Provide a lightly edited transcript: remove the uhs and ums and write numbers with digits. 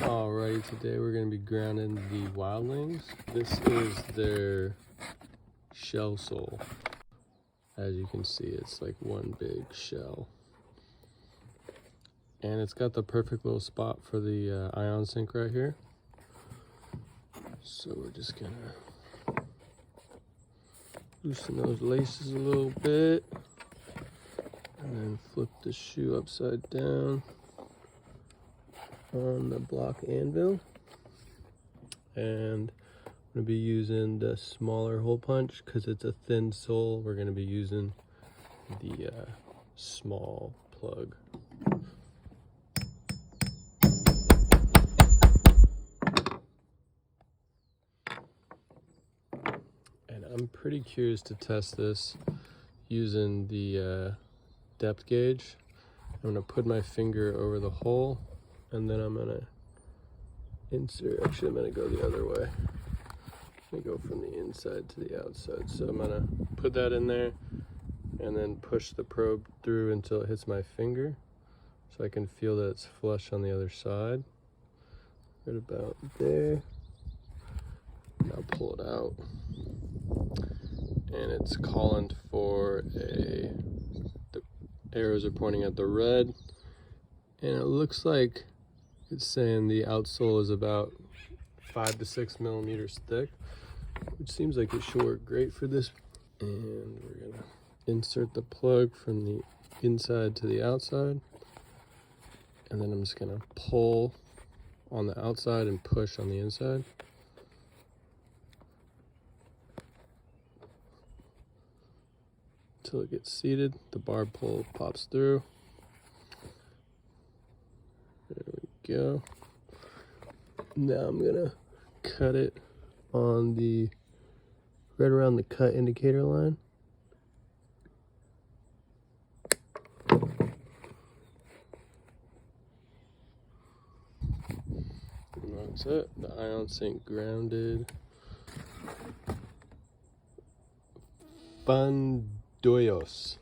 Alrighty, today we're going to be grounding the Wildlings. This is their shell sole. As you can see, it's like one big shell. And it's got the perfect little spot for the iON sink right here. So we're just going to loosen those laces a little bit. And then flip the shoe upside down on the block anvil, and I'm going to be using the smaller hole punch because it's a thin sole. We're going to be using the small plug. And I'm pretty curious to test this using the depth gauge. I'm going to put my finger over the hole, and then I'm gonna insert, actually I'm gonna go the other way. I'm gonna go from the inside to the outside. So I'm gonna put that in there and then push the probe through until it hits my finger, so I can feel that it's flush on the other side. Right about there. And I'll pull it out. And it's calling for the arrows are pointing at the red. And it looks like it's saying the outsole is about 5 to 6 millimeters thick, which seems like it should work great for this. And we're gonna insert the plug from the inside to the outside. And then I'm just gonna pull on the outside and push on the inside. Until it gets seated, the barb pull pops through. There we go. Now I'm gonna cut it on the right around the cut indicator line. And that's it. The iON sink grounded. Fun doyos.